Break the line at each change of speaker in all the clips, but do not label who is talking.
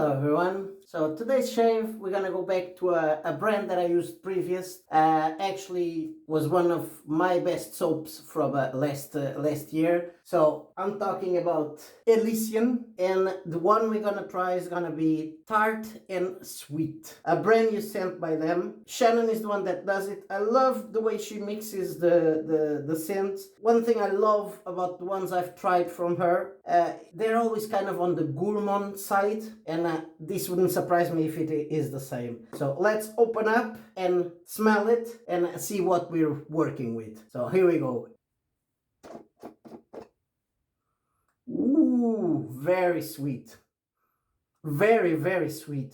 Hello everyone. So today's shave we're gonna go back to a brand that I used previous. Actually was one of my best soaps from last year. So I'm talking about Elysian, and the one we're gonna try is gonna be Tart and Sweet, a brand new scent by them. Shannon is the one that does it. I love the way she mixes the scents. One thing I love about the ones I've tried from her, they're always kind of on the gourmand side, and this wouldn't surprise me if it is the same. So let's open up and smell it and see what we're working with. So here we go. Ooh, very sweet. Very, very sweet.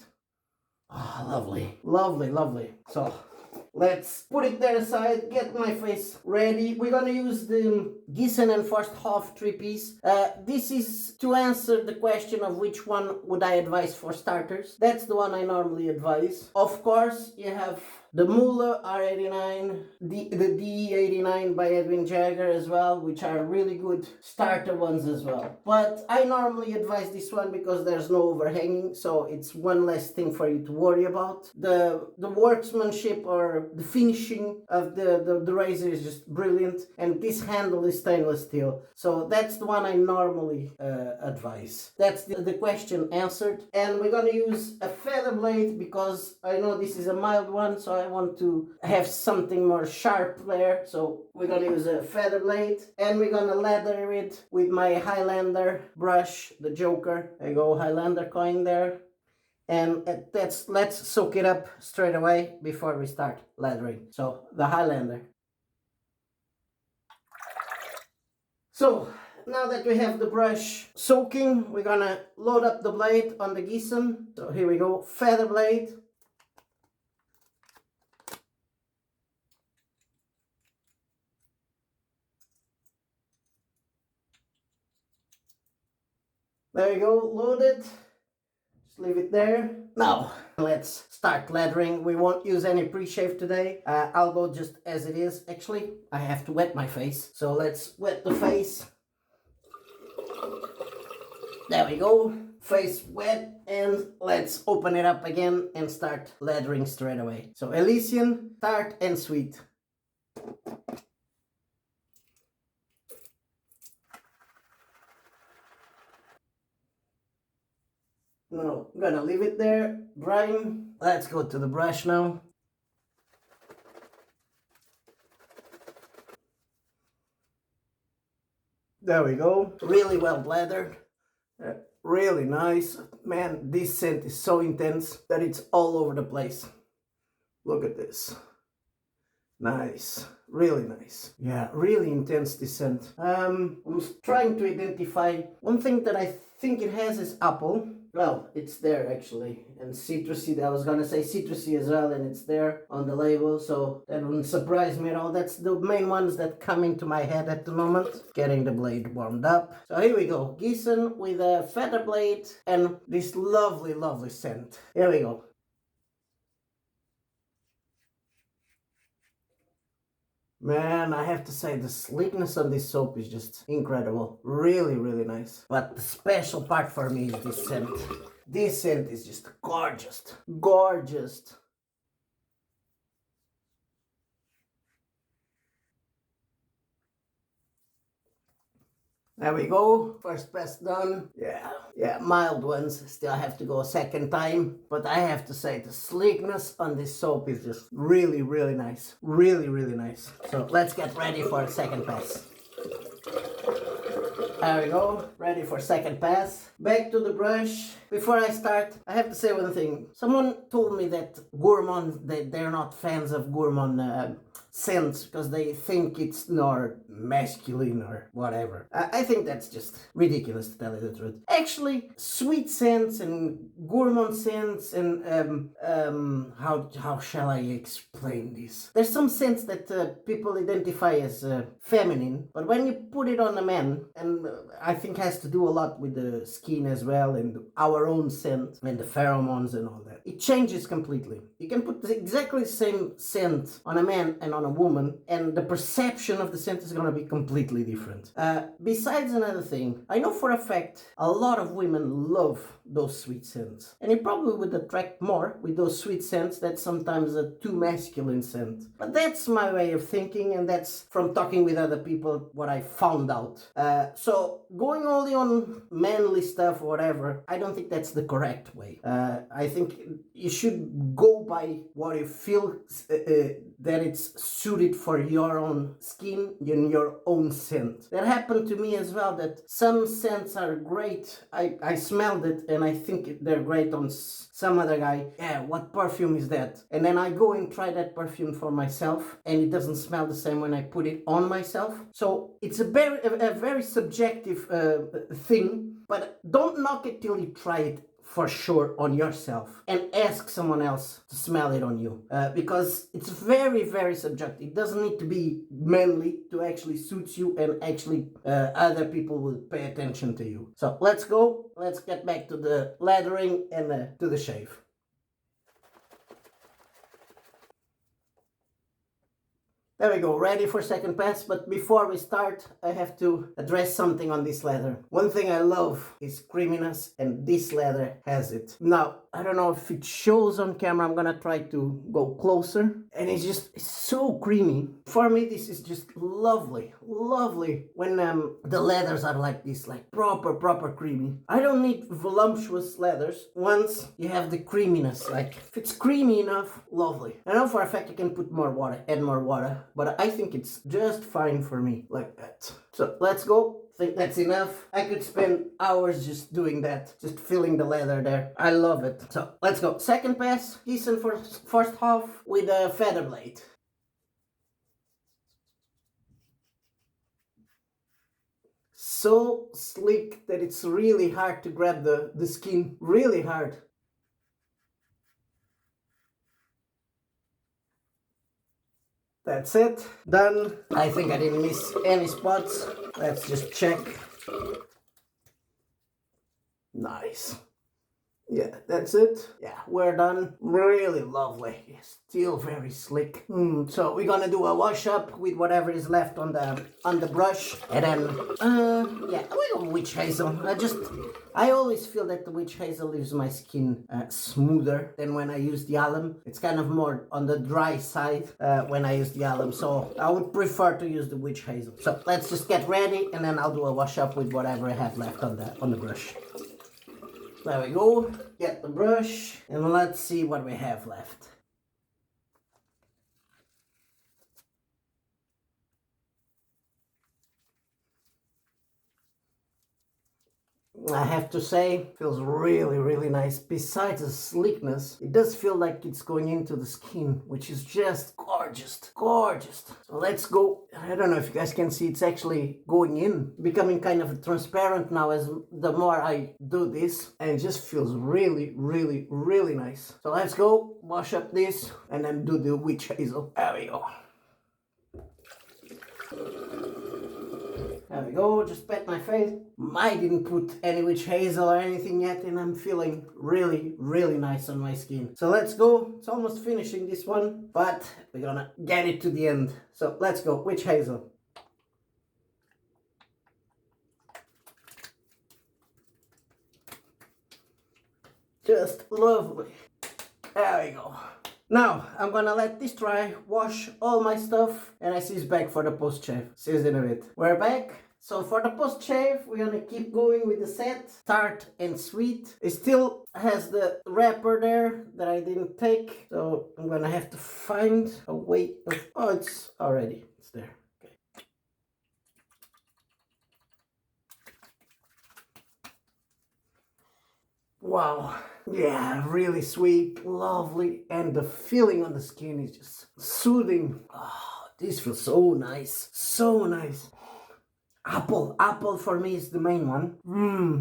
Oh, lovely. Lovely, lovely. So let's put it there aside, get my face ready. We're gonna use the Giesen Forsthoff 3-piece. This is to answer the question of which one would I advise for starters. That's the one I normally advise. Of course, you have the Muller R89, the D89 by Edwin Jagger as well, which are really good starter ones as well. But I normally advise this one because there's no overhanging, so it's one less thing for you to worry about. The workmanship or the finishing of the razor is just brilliant, and this handle is stainless steel. So that's the one I normally advise. That's the question answered. And we're gonna use a feather blade because I know this is a mild one, so I want to have something more sharp there. So we're gonna use a feather blade, and we're gonna lather it with my Highlander brush, the Joker. There you go, Highlander coin there. And let's soak it up straight away before we start lathering. So the Highlander. So now that we have the brush soaking, we're gonna load up the blade on the Giesen. So here we go, feather blade. There you go, loaded. Just leave it there. Now, let's start lathering. We won't use any pre-shave today. I'll go just as it is. Actually, I have to wet my face. So let's wet the face. There we go. Face wet, and let's open it up again and start lathering straight away. So Elysian, Tart and Sweet. Now, I'm gonna leave it there, drying. Let's go to the brush now. There we go. Really well lathered. Really nice. Man, this scent is so intense that it's all over the place. Look at this. Nice. Really nice. Yeah, really intense this scent. I was trying to identify. One thing that I think it has is apple. Well, it's there actually. And citrusy, I was gonna say citrusy as well, and it's there on the label, so that wouldn't surprise me at all. That's the main ones that come into my head at the moment. Getting the blade warmed up. So here we go. Giesen with a feather blade and this lovely, lovely scent. Here we go. Man, I have to say the sleekness on this soap is just incredible. Really, really nice. But the special part for me is this scent. This scent is just gorgeous. Gorgeous. There we go, first pass done. Yeah, mild ones, still have to go a second time. But I have to say, the sleekness on this soap is just really, really nice. Really, really nice. So let's get ready for a second pass. There we go, ready for second pass. Back to the brush. Before I start, I have to say one thing. Someone told me that gourmand, they're not fans of gourmand scents because they think it's not masculine or whatever. I think that's just ridiculous, to tell you the truth. Actually, sweet scents and gourmand scents and how shall I explain this? There's some scents that people identify as feminine, but when you put it on a man, and I think has to do a lot with the skin as well and our own scent and the pheromones and all that, it changes completely. You can put exactly the same scent on a man and on a woman, and the perception of the scent is gonna be completely different. Besides another thing, I know for a fact a lot of women love those sweet scents, and it probably would attract more with those sweet scents that sometimes a too masculine scent. But that's my way of thinking, and that's from talking with other people what I found out. So going only on manly stuff or whatever, I don't think that's the correct way. I think you should go by what you feel that it's suited for your own skin and your own scent. That happened to me as well, that some scents are great. I smelled it and I think they're great on some other guy. Yeah, what perfume is that? And then I go and try that perfume for myself and it doesn't smell the same when I put it on myself. So it's a very subjective thing, but don't knock it till you try it for sure on yourself and ask someone else to smell it on you, because it's very subjective. It doesn't need to be manly to actually suit you, and actually other people will pay attention to you. So let's get back to the lathering and to the shave. There we go, ready for second pass, but before we start, I have to address something on this leather. One thing I love is creaminess, and this leather has it. Now, I don't know if it shows on camera, I'm gonna try to go closer, and it's so creamy. For me, this is just lovely when the leathers are like this, like proper creamy. I don't need voluptuous leathers once you have the creaminess. Like, if it's creamy enough, lovely. I know for a fact you can put more water, add more water, but I think it's just fine for me like that. So let's go. I think that's enough. I could spend hours just doing that, just filling the leather there. I love it. So let's go. Second pass, Giesen Forsthoff with a feather blade. So slick that it's really hard to grab the skin, really hard. That's it, done. I think I didn't miss any spots. Let's just check. Nice. Yeah, that's it. Yeah, we're done. Really lovely. Still very slick. So we're gonna do a wash up with whatever is left on the brush, and then yeah, we go witch hazel. I always feel that the witch hazel leaves my skin smoother than when I use the alum. It's kind of more on the dry side when I use the alum, so I would prefer to use the witch hazel. So let's just get ready, and then I'll do a wash up with whatever I have left on the brush. There we go, get the brush, and let's see what we have left. I have to say, feels really nice. Besides the slickness, it does feel like it's going into the skin, which is just gorgeous. So let's go. I don't know if you guys can see, it's actually going in, becoming kind of transparent now as the more I do this, and it just feels really nice. So let's go wash up this and then do the witch hazel. There we go. There we go, just pat my face. I didn't put any witch hazel or anything yet, and I'm feeling really nice on my skin. So let's go. It's almost finishing this one, but we're gonna get it to the end. So let's go, witch hazel. Just lovely. There we go. Now, I'm gonna let this dry, wash all my stuff, and I see it's back for the post-shave. See you in a bit. We're back. So for the post-shave, we're gonna keep going with the set. Tart and sweet. It still has the wrapper there that I didn't take, so I'm gonna have to find a way of... Oh, it's there. Okay. Wow. Yeah, really sweet, lovely, and the feeling on the skin is just soothing. Oh, this feels so nice, so nice. Apple for me is the main one.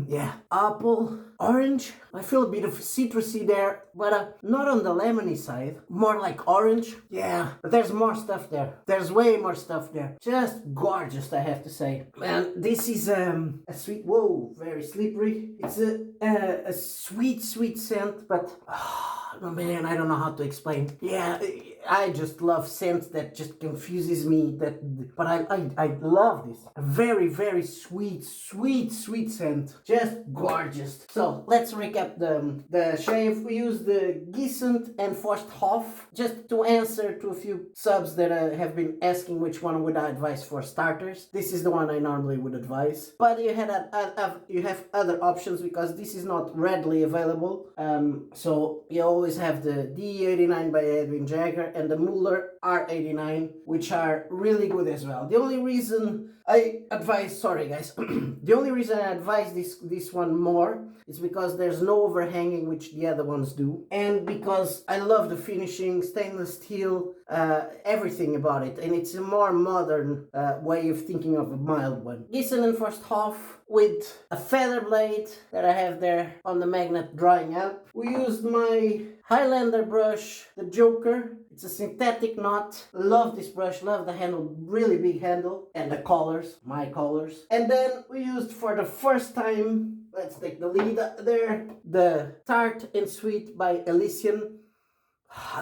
Yeah, apple, orange. I feel a bit of citrusy there, but not on the lemony side. More like orange. Yeah, but there's more stuff there. There's way more stuff there. Just gorgeous, I have to say. And this is a sweet. Whoa, very slippery. It's a sweet scent, but. Oh man, I don't know how to explain. Yeah, I just love scents that just confuses me. But I love this. A very, very sweet scent. Just gorgeous. So let's recap the shave. We used the Giesen Forsthoff just to answer to a few subs that have been asking which one would I advise for starters. This is the one I normally would advise. But you have other options because this is not readily available. So you always have the D89 by Edwin Jagger and the Muller R89, which are really good as well. The only reason I advise, sorry guys, the only reason I advise this one more is because there's no overhanging, which the other ones do, and because I love the finishing, stainless steel, everything about it, and it's a more modern way of thinking of a mild one. Giesen Forsthoff with a feather blade that I have there on the magnet drying up. We used my Highlander brush, the Joker. It's a synthetic knot. Love this brush, love the handle, really big handle, and the colors, my colors. And then we used for the first time, let's take the lead there, the Tart and Sweet by Elysian.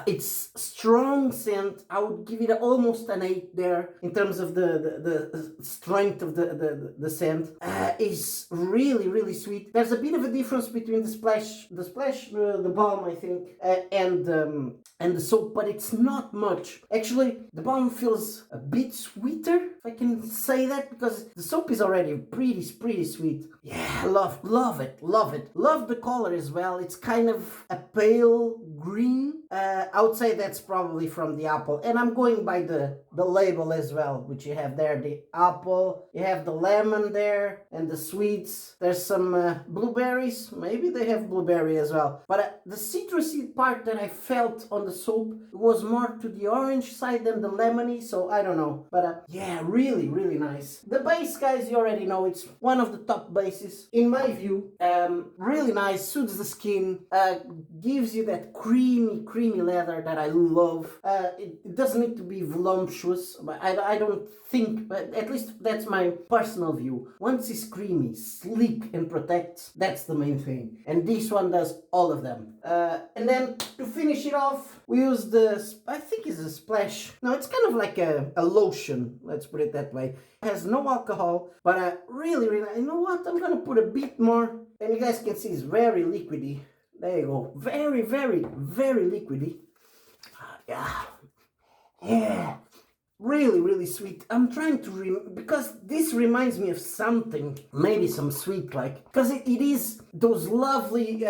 It's strong scent. I would give it almost an 8 there in terms of the strength of the scent. Is really sweet. There's a bit of a difference between the balm I think, and the soap, but it's not much. Actually, the balm feels a bit sweeter, if I can say that, because the soap is already pretty sweet. Yeah, love it. Love the color as well. It's kind of a pale green. I would say that's probably from the apple, and I'm going by the label as well, which you have there, the apple, you have the lemon there, and the sweets. There's some blueberries, maybe they have blueberry as well, but the citrusy part that I felt on the soap was more to the orange side than the lemony, so I don't know, but yeah, really nice. The base, guys, you already know, it's one of the top bases in my view. Really nice, suits the skin, gives you that creamy leather that I love. It doesn't need to be voluptuous, but I don't think, but at least that's my personal view. Once it's creamy, sleek, and protects, that's the main thing. And this one does all of them. And then to finish it off, we use I think it's a splash. No, it's kind of like a lotion, let's put it that way. It has no alcohol, but really, you know what? I'm gonna put a bit more, and you guys can see it's very liquidy. There you go. Very liquidy. Yeah. Really sweet. I'm trying to because this reminds me of something, maybe some sweet, like, because it is those lovely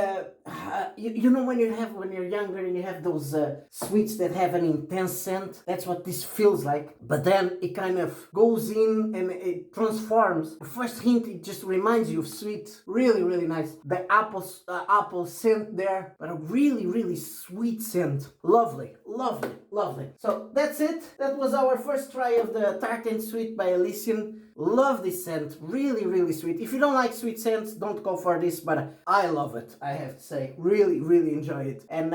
you know when you're younger and you have those sweets that have an intense scent. That's what this feels like, but then it kind of goes in and it transforms. The first hint, it just reminds you of sweet. Really nice. The apple scent there, but a really sweet scent. Lovely. So that's it. That was our first try of the Tart and Sweet by Elysian. Love this scent. Really sweet. If you don't like sweet scents, don't go for this, but I love it, I have to say. Really enjoy it. And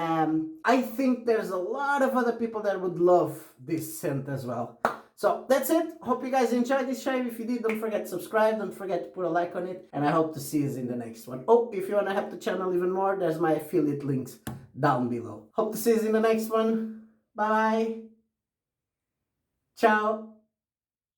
I think there's a lot of other people that would love this scent as well. So that's it. Hope you guys enjoyed this shave. If you did, don't forget to subscribe. Don't forget to put a like on it. And I hope to see you in the next one. Oh, if you want to help the channel even more, there's my affiliate links down below. Hope to see you in the next one. Bye. Ciao.